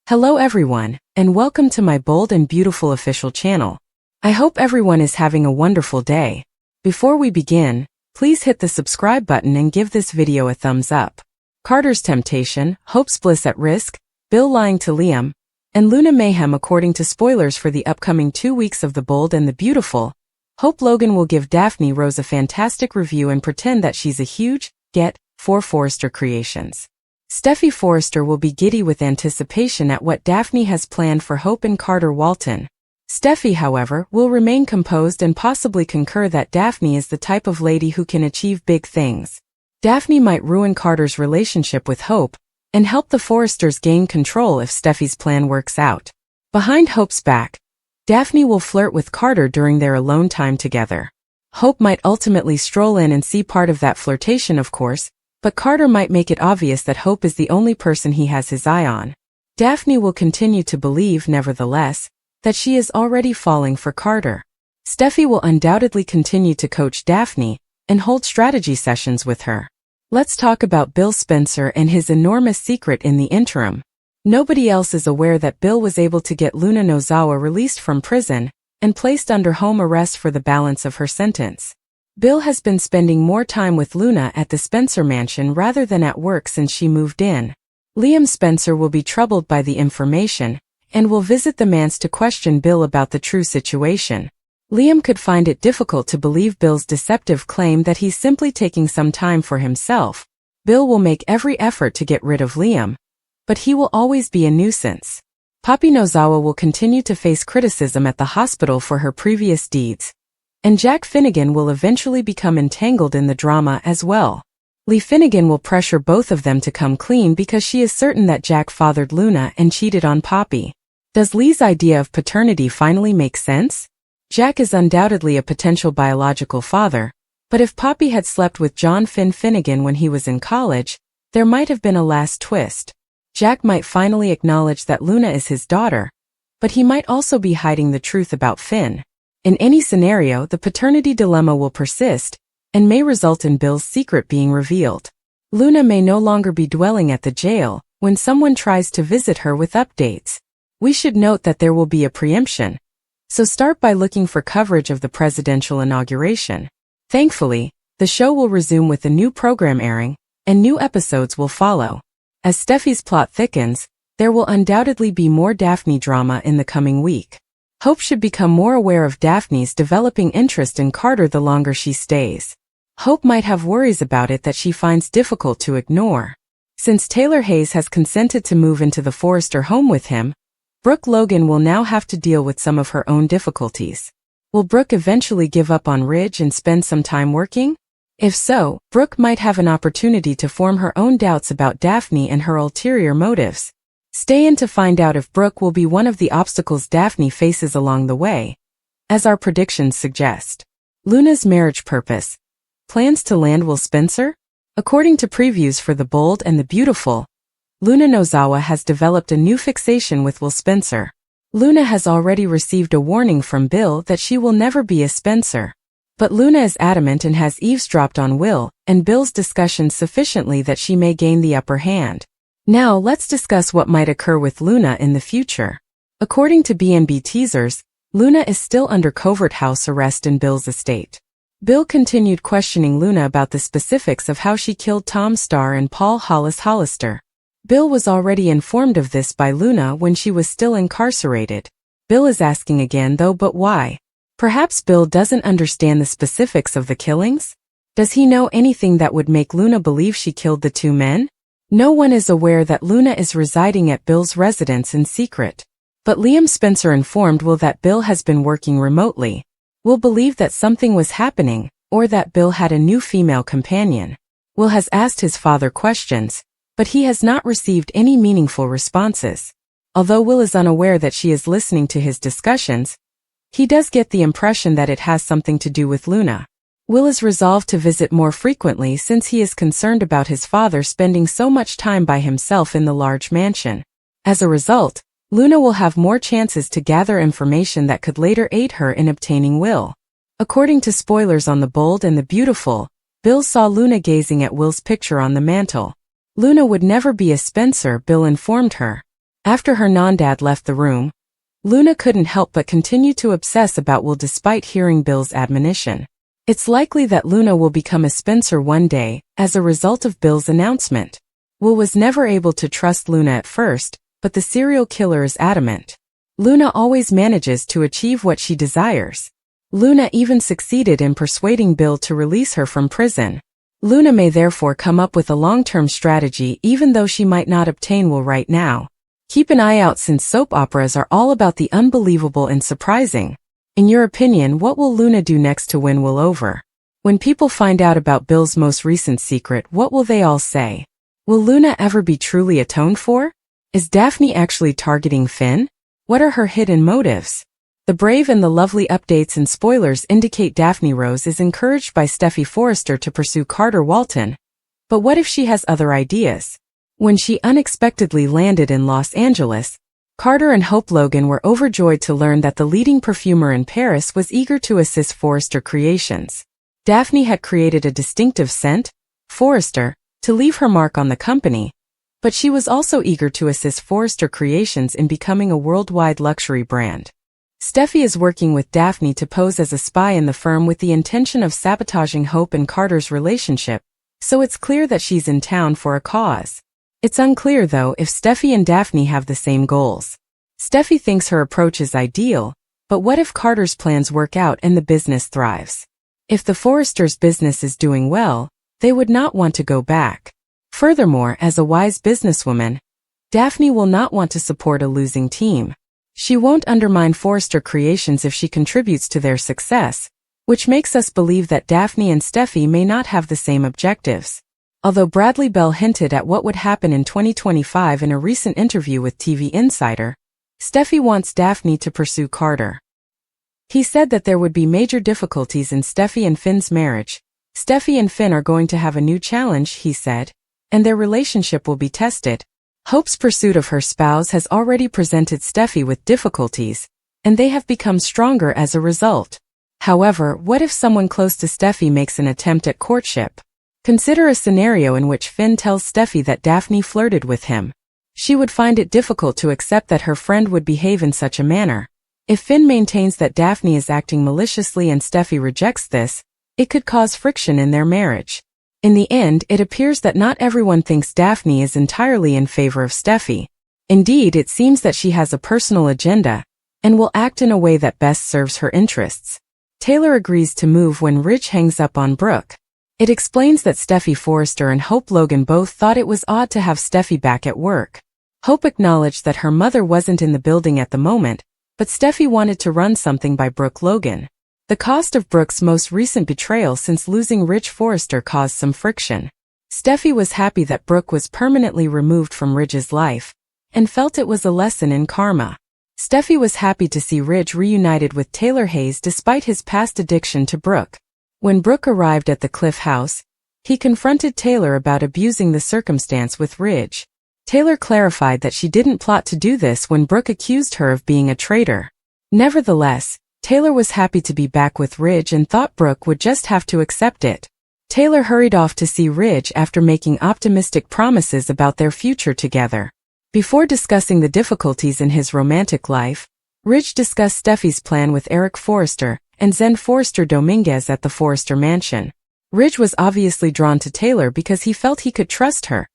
Hello everyone, and welcome to my bold and beautiful official channel. I hope everyone is having a wonderful day. Before we begin, please hit the subscribe button and give this video a thumbs up. Carter's temptation, Hope's bliss at risk, Bill lying to Liam, and Luna mayhem according to spoilers for the upcoming 2 weeks of The Bold and the Beautiful. Hope Logan will give Daphne Rose a fantastic review and pretend that she's a huge get for Forrester creations. Stephie Forrester will be giddy with anticipation at what Daphne has planned for Hope and Carter Walton. Stephie, however, will remain composed and possibly concur that Daphne is the type of lady who can achieve big things. Daphne might ruin Carter's relationship with Hope and help the Forresters gain control if Stephie's plan works out. Behind Hope's back, Daphne will flirt with Carter during their alone time together. Hope might ultimately stroll in and see part of that flirtation, of course, but Carter might make it obvious that Hope is the only person he has his eye on. Daphne will continue to believe, nevertheless, that she is already falling for Carter. Stephie will undoubtedly continue to coach Daphne and hold strategy sessions with her. Let's talk about Bill Spencer and his enormous secret in the interim. Nobody else is aware that Bill was able to get Luna Nozawa released from prison and placed under home arrest for the balance of her sentence. Bill has been spending more time with Luna at the Spencer mansion rather than at work since she moved in. Liam Spencer will be troubled by the information and will visit the manse to question Bill about the true situation. Liam could find it difficult to believe Bill's deceptive claim that he's simply taking some time for himself. Bill will make every effort to get rid of Liam, but he will always be a nuisance. Poppy Nozawa will continue to face criticism at the hospital for her previous deeds, and Jack Finnegan will eventually become entangled in the drama as well. Lee Finnegan will pressure both of them to come clean because she is certain that Jack fathered Luna and cheated on Poppy. Does Lee's idea of paternity finally make sense? Jack is undoubtedly a potential biological father, but if Poppy had slept with John Finn Finnegan when he was in college, there might have been a last twist. Jack might finally acknowledge that Luna is his daughter, but he might also be hiding the truth about Finn. In any scenario, the paternity dilemma will persist and may result in Bill's secret being revealed. Luna may no longer be dwelling at the jail when someone tries to visit her with updates. We should note that there will be a preemption, so start by looking for coverage of the presidential inauguration. Thankfully, the show will resume with a new program airing, and new episodes will follow. As Stephie's plot thickens, there will undoubtedly be more Daphne drama in the coming week. Hope should become more aware of Daphne's developing interest in Carter the longer she stays. Hope might have worries about it that she finds difficult to ignore. Since Taylor Hayes has consented to move into the Forrester home with him, Brooke Logan will now have to deal with some of her own difficulties. Will Brooke eventually give up on Ridge and spend some time working? If so, Brooke might have an opportunity to form her own doubts about Daphne and her ulterior motives. Stay in to find out if Brooke will be one of the obstacles Daphne faces along the way, as our predictions suggest. Luna's marriage purpose. Plans to land Will Spencer? According to previews for The Bold and the Beautiful, Luna Nozawa has developed a new fixation with Will Spencer. Luna has already received a warning from Bill that she will never be a Spencer. But Luna is adamant and has eavesdropped on Will and Bill's discussions sufficiently that she may gain the upper hand. Now let's discuss what might occur with Luna in the future. According to B&B teasers, Luna is still under covert house arrest in Bill's estate. Bill continued questioning Luna about the specifics of how she killed Tom Starr and Paul Hollis Hollister. Bill was already informed of this by Luna when she was still incarcerated. Bill is asking again though, but why? Perhaps Bill doesn't understand the specifics of the killings? Does he know anything that would make Luna believe she killed the two men? No one is aware that Luna is residing at Bill's residence in secret. But Liam Spencer informed Will that Bill has been working remotely. Will believe that something was happening, or that Bill had a new female companion. Will has asked his father questions, but he has not received any meaningful responses. Although Will is unaware that she is listening to his discussions, he does get the impression that it has something to do with Luna. Will is resolved to visit more frequently since he is concerned about his father spending so much time by himself in the large mansion. As a result, Luna will have more chances to gather information that could later aid her in obtaining Will. According to spoilers on The Bold and the Beautiful, Bill saw Luna gazing at Will's picture on the mantel. Luna would never be a Spencer, Bill informed her. After her non-dad left the room, Luna couldn't help but continue to obsess about Will despite hearing Bill's admonition. It's likely that Luna will become a Spencer one day, as a result of Bill's announcement. Will was never able to trust Luna at first, but the serial killer is adamant. Luna always manages to achieve what she desires. Luna even succeeded in persuading Bill to release her from prison. Luna may therefore come up with a long-term strategy even though she might not obtain Will right now. Keep an eye out since soap operas are all about the unbelievable and surprising. In your opinion, what will Luna do next to win Will over? When people find out about Bill's most recent secret, what will they all say? Will Luna ever be truly atoned for? Is Daphne actually targeting Finn? What are her hidden motives? The brave and the lovely updates and spoilers indicate Daphne Rose is encouraged by Stephie Forrester to pursue Carter Walton. But what if she has other ideas? When she unexpectedly landed in Los Angeles, Carter and Hope Logan were overjoyed to learn that the leading perfumer in Paris was eager to assist Forrester Creations. Daphne had created a distinctive scent, Forrester, to leave her mark on the company, but she was also eager to assist Forrester Creations in becoming a worldwide luxury brand. Stephie is working with Daphne to pose as a spy in the firm with the intention of sabotaging Hope and Carter's relationship, so it's clear that she's in town for a cause. It's unclear, though, if Stephie and Daphne have the same goals. Stephie thinks her approach is ideal, but what if Carter's plans work out and the business thrives? If the Forresters' business is doing well, they would not want to go back. Furthermore, as a wise businesswoman, Daphne will not want to support a losing team. She won't undermine Forrester Creations if she contributes to their success, which makes us believe that Daphne and Stephie may not have the same objectives. Although Bradley Bell hinted at what would happen in 2025 in a recent interview with TV Insider, Stephie wants Daphne to pursue Carter. He said that there would be major difficulties in Stephie and Finn's marriage. Stephie and Finn are going to have a new challenge, he said, and their relationship will be tested. Hope's pursuit of her spouse has already presented Stephie with difficulties, and they have become stronger as a result. However, what if someone close to Stephie makes an attempt at courtship? Consider a scenario in which Finn tells Stephie that Daphne flirted with him. She would find it difficult to accept that her friend would behave in such a manner. If Finn maintains that Daphne is acting maliciously and Stephie rejects this, it could cause friction in their marriage. In the end, it appears that not everyone thinks Daphne is entirely in favor of Stephie. Indeed, it seems that she has a personal agenda, and will act in a way that best serves her interests. Taylor agrees to move when Ridge hangs up on Brooke. It explains that Stephie Forrester and Hope Logan both thought it was odd to have Stephie back at work. Hope acknowledged that her mother wasn't in the building at the moment, but Stephie wanted to run something by Brooke Logan. The cost of Brooke's most recent betrayal since losing Ridge Forrester caused some friction. Stephie was happy that Brooke was permanently removed from Ridge's life, and felt it was a lesson in karma. Stephie was happy to see Ridge reunited with Taylor Hayes despite his past addiction to Brooke. When Brooke arrived at the Cliff House, he confronted Taylor about abusing the circumstance with Ridge. Taylor clarified that she didn't plot to do this when Brooke accused her of being a traitor. Nevertheless, Taylor was happy to be back with Ridge and thought Brooke would just have to accept it. Taylor hurried off to see Ridge after making optimistic promises about their future together. Before discussing the difficulties in his romantic life, Ridge discussed Stephie's plan with Eric Forrester and Zen Forrester Dominguez at the Forrester mansion. Ridge was obviously drawn to Taylor because he felt he could trust her,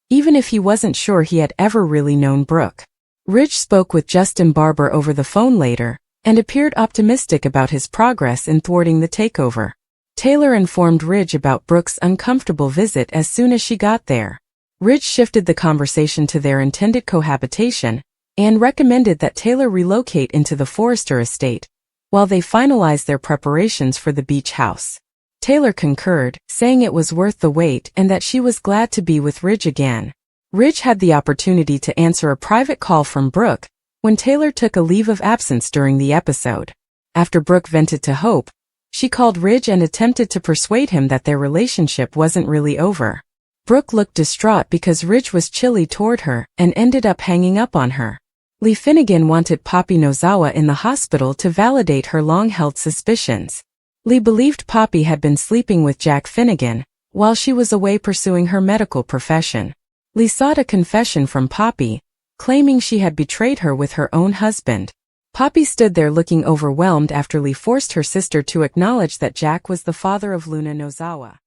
even if he wasn't sure he had ever really known Brooke. Ridge spoke with Justin Barber over the phone later, and appeared optimistic about his progress in thwarting the takeover. Taylor informed Ridge about Brooke's uncomfortable visit as soon as she got there. Ridge shifted the conversation to their intended cohabitation, and recommended that Taylor relocate into the Forrester estate, while they finalized their preparations for the beach house. Taylor concurred, saying it was worth the wait and that she was glad to be with Ridge again. Ridge had the opportunity to answer a private call from Brooke when Taylor took a leave of absence during the episode. After Brooke vented to Hope, she called Ridge and attempted to persuade him that their relationship wasn't really over. Brooke looked distraught because Ridge was chilly toward her and ended up hanging up on her. Lee Finnegan wanted Poppy Nozawa in the hospital to validate her long-held suspicions. Lee believed Poppy had been sleeping with Jack Finnegan while she was away pursuing her medical profession. Lee sought a confession from Poppy, claiming she had betrayed her with her own husband. Poppy stood there looking overwhelmed after Lee forced her sister to acknowledge that Jack was the father of Luna Nozawa.